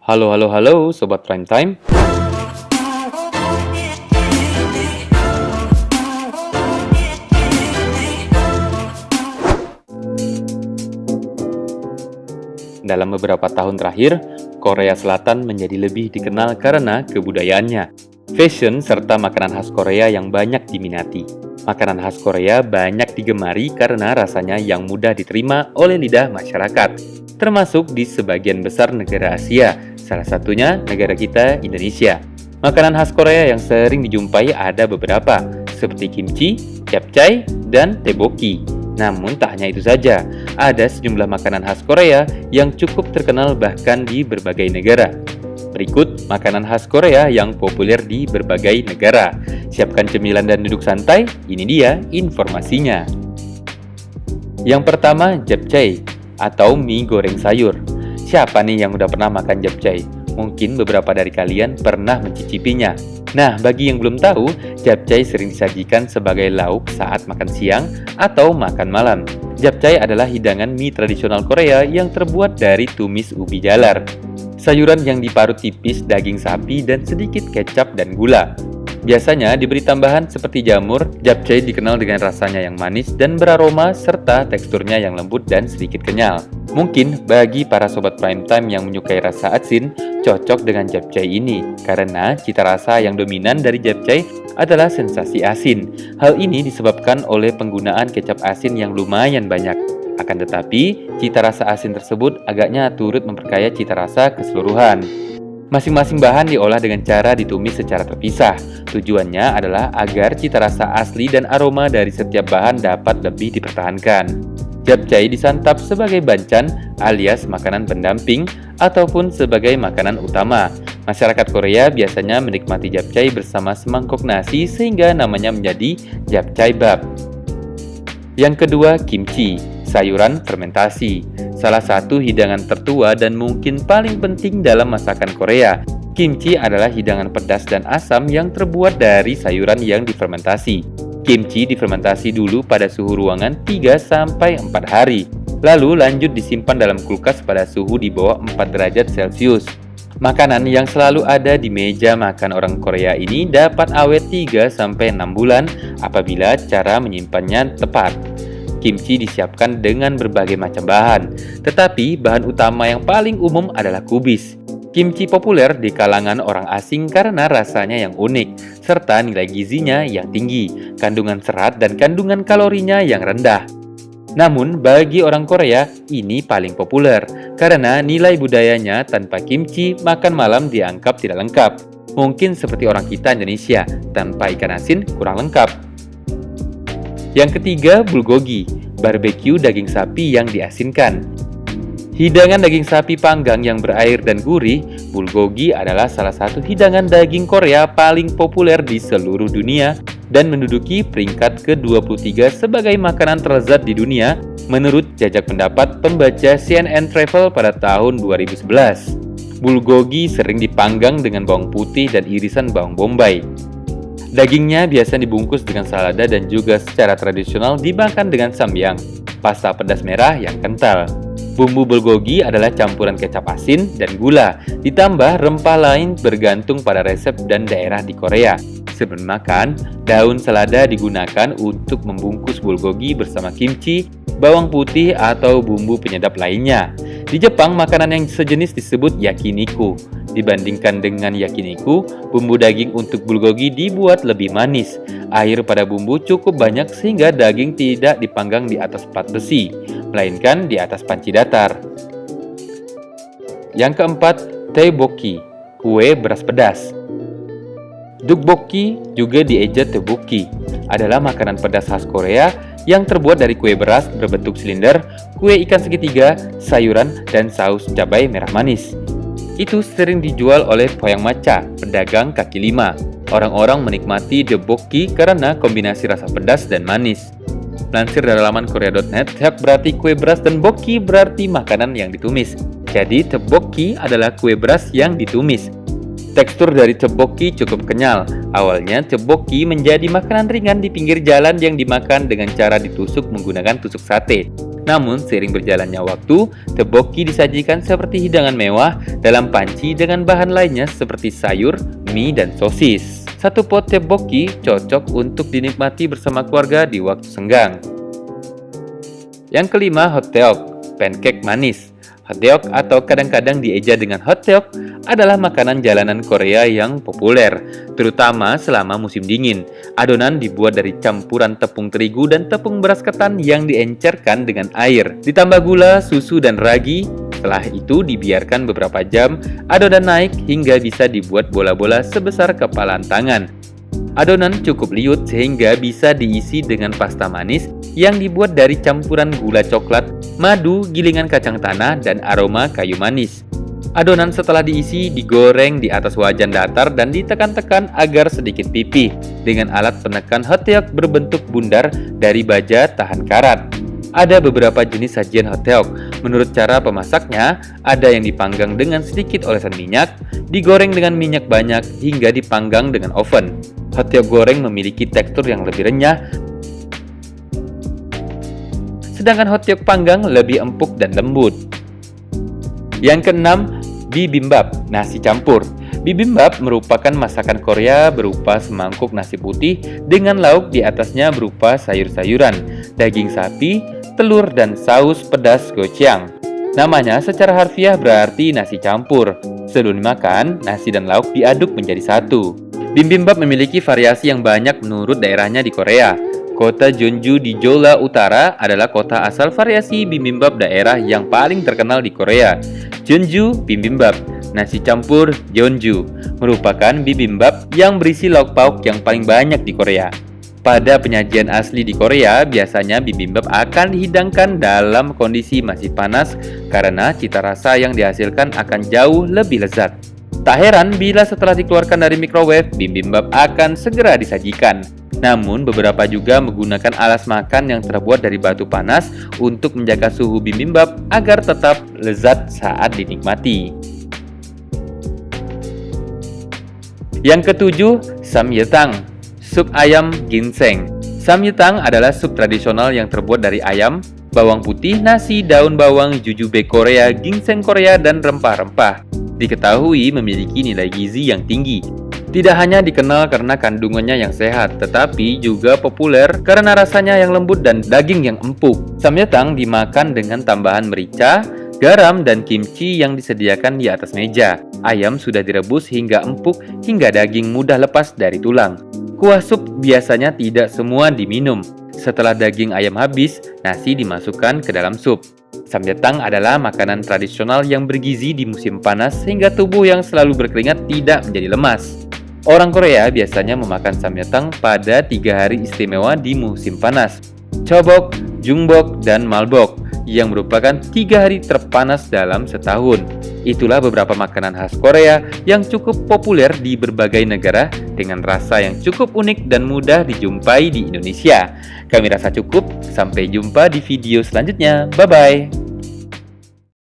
Halo, halo, halo, Sobat Prime Time. Dalam beberapa tahun terakhir, Korea Selatan menjadi lebih dikenal karena kebudayaannya, fashion, serta makanan khas Korea yang banyak diminati. Makanan khas Korea banyak digemari karena rasanya yang mudah diterima oleh lidah masyarakat, termasuk di sebagian besar negara Asia, salah satunya negara kita, Indonesia. Makanan khas Korea yang sering dijumpai ada beberapa, seperti kimchi, japchae, dan tteokbokki. Namun tak hanya itu saja, ada sejumlah makanan khas Korea yang cukup terkenal bahkan di berbagai negara. Berikut makanan khas Korea yang populer di berbagai negara. Siapkan cemilan dan duduk santai, ini dia informasinya. Yang pertama, japchae atau mie goreng sayur. Siapa nih yang udah pernah makan japchae? Mungkin beberapa dari kalian pernah mencicipinya. Nah, bagi yang belum tahu, japchae sering disajikan sebagai lauk saat makan siang atau makan malam. Japchae adalah hidangan mie tradisional Korea yang terbuat dari tumis ubi jalar, sayuran yang diparut tipis, daging sapi, dan sedikit kecap dan gula. Biasanya diberi tambahan seperti jamur. Japchae dikenal dengan rasanya yang manis dan beraroma serta teksturnya yang lembut dan sedikit kenyal. Mungkin bagi para sobat prime time yang menyukai rasa asin, cocok dengan japchae ini karena cita rasa yang dominan dari japchae adalah sensasi asin. Hal ini disebabkan oleh penggunaan kecap asin yang lumayan banyak. Akan tetapi, cita rasa asin tersebut agaknya turut memperkaya cita rasa keseluruhan. Masing-masing bahan diolah dengan cara ditumis secara terpisah. Tujuannya adalah agar cita rasa asli dan aroma dari setiap bahan dapat lebih dipertahankan. Japchae disantap sebagai banchan alias makanan pendamping ataupun sebagai makanan utama. Masyarakat Korea biasanya menikmati japchae bersama semangkok nasi sehingga namanya menjadi japchaebap. Yang kedua, kimchi, sayuran fermentasi. Salah satu hidangan tertua dan mungkin paling penting dalam masakan Korea. Kimchi adalah hidangan pedas dan asam yang terbuat dari sayuran yang difermentasi. Kimchi difermentasi dulu pada suhu ruangan 3-4 hari, lalu lanjut disimpan dalam kulkas pada suhu di bawah 4 derajat Celcius. Makanan yang selalu ada di meja makan orang Korea ini dapat awet 3-6 bulan apabila cara menyimpannya tepat. Kimchi disiapkan dengan berbagai macam bahan, tetapi bahan utama yang paling umum adalah kubis. Kimchi populer di kalangan orang asing karena rasanya yang unik, serta nilai gizinya yang tinggi, kandungan serat dan kandungan kalorinya yang rendah. Namun, bagi orang Korea, ini paling populer, karena nilai budayanya tanpa kimchi, makan malam dianggap tidak lengkap. Mungkin seperti orang kita Indonesia, tanpa ikan asin kurang lengkap. Yang ketiga, bulgogi, barbeque daging sapi yang diasinkan. Hidangan daging sapi panggang yang berair dan gurih, bulgogi adalah salah satu hidangan daging Korea paling populer di seluruh dunia dan menduduki peringkat ke-23 sebagai makanan terlezat di dunia menurut jajak pendapat pembaca CNN Travel pada tahun 2011. Bulgogi sering dipanggang dengan bawang putih dan irisan bawang bombay. Dagingnya biasa dibungkus dengan selada dan juga secara tradisional dimakan dengan samyang, pasta pedas merah yang kental. Bumbu bulgogi adalah campuran kecap asin dan gula, ditambah rempah lain bergantung pada resep dan daerah di Korea. Sebelum makan, daun selada digunakan untuk membungkus bulgogi bersama kimchi, bawang putih, atau bumbu penyedap lainnya. Di Jepang, makanan yang sejenis disebut yakiniku. Dibandingkan dengan yakiniku, bumbu daging untuk bulgogi dibuat lebih manis. Air pada bumbu cukup banyak sehingga daging tidak dipanggang di atas plat besi, melainkan di atas panci datar. Yang keempat, tteokbokki, kue beras pedas. Tteokbokki, juga dieja tteokbokki, adalah makanan pedas khas Korea yang terbuat dari kue beras berbentuk silinder, kue ikan segitiga, sayuran, dan saus cabai merah manis. Itu sering dijual oleh Poyangmacha, pedagang kaki lima. Orang-orang menikmati tteokbokki karena kombinasi rasa pedas dan manis. Lansir dari laman korea.net, tteok berarti kue beras dan bokki berarti makanan yang ditumis. Jadi tteokbokki adalah kue beras yang ditumis. Tekstur dari tteokbokki cukup kenyal. Awalnya tteokbokki menjadi makanan ringan di pinggir jalan yang dimakan dengan cara ditusuk menggunakan tusuk sate. Namun, seiring berjalannya waktu, tteokbokki disajikan seperti hidangan mewah dalam panci dengan bahan lainnya seperti sayur, mie, dan sosis. Satu pot tteokbokki cocok untuk dinikmati bersama keluarga di waktu senggang. Yang kelima, hotteok, pancake manis. Hotteok atau kadang-kadang dieja dengan hotteok adalah makanan jalanan Korea yang populer, terutama selama musim dingin. Adonan dibuat dari campuran tepung terigu dan tepung beras ketan yang diencerkan dengan air, ditambah gula, susu, dan ragi. Setelah itu dibiarkan beberapa jam, adonan naik hingga bisa dibuat bola-bola sebesar kepalan tangan. Adonan cukup liut sehingga bisa diisi dengan pasta manis yang dibuat dari campuran gula coklat, madu, gilingan kacang tanah, dan aroma kayu manis. Adonan setelah diisi digoreng di atas wajan datar dan ditekan-tekan agar sedikit pipih dengan alat penekan hotteok berbentuk bundar dari baja tahan karat. Ada beberapa jenis sajian hotteok. Menurut cara pemasaknya, ada yang dipanggang dengan sedikit olesan minyak, digoreng dengan minyak banyak, hingga dipanggang dengan oven. Hotteok goreng memiliki tekstur yang lebih renyah, sedangkan hotteok panggang lebih empuk dan lembut. Yang keenam, bibimbap, nasi campur. Bibimbap merupakan masakan Korea berupa semangkuk nasi putih dengan lauk di atasnya berupa sayur-sayuran, daging sapi, telur, dan saus pedas gochujang. Namanya secara harfiah berarti nasi campur. Sebelum dimakan, nasi dan lauk diaduk menjadi satu. Bibimbap memiliki variasi yang banyak menurut daerahnya di Korea. Kota Jeonju di Jeolla Utara adalah kota asal variasi bibimbap daerah yang paling terkenal di Korea. Jeonju bibimbap, nasi campur Jeonju, merupakan bibimbap yang berisi lauk pauk yang paling banyak di Korea. Pada penyajian asli di Korea, biasanya bibimbap akan dihidangkan dalam kondisi masih panas karena cita rasa yang dihasilkan akan jauh lebih lezat. Tak heran bila setelah dikeluarkan dari microwave, bibimbap akan segera disajikan. Namun, beberapa juga menggunakan alas makan yang terbuat dari batu panas untuk menjaga suhu bibimbap agar tetap lezat saat dinikmati. Yang ketujuh, samyetang, sup ayam ginseng. Samyetang adalah sup tradisional yang terbuat dari ayam, bawang putih, nasi, daun bawang, jujube Korea, ginseng Korea, dan rempah-rempah. Diketahui memiliki nilai gizi yang tinggi. Tidak hanya dikenal karena kandungannya yang sehat, tetapi juga populer karena rasanya yang lembut dan daging yang empuk. Samyetang dimakan dengan tambahan merica, garam, dan kimchi yang disediakan di atas meja. Ayam sudah direbus hingga empuk hingga daging mudah lepas dari tulang. Kuah sup biasanya tidak semua diminum. Setelah daging ayam habis, nasi dimasukkan ke dalam sup. Samyetang adalah makanan tradisional yang bergizi di musim panas sehingga tubuh yang selalu berkeringat tidak menjadi lemas. Orang Korea biasanya memakan samyetang pada 3 hari istimewa di musim panas, Chobok, Jungbok, dan Malbok, yang merupakan 3 hari terpanas dalam setahun. Itulah beberapa makanan khas Korea yang cukup populer di berbagai negara dengan rasa yang cukup unik dan mudah dijumpai di Indonesia. Kami rasa cukup, sampai jumpa di video selanjutnya. Bye-bye!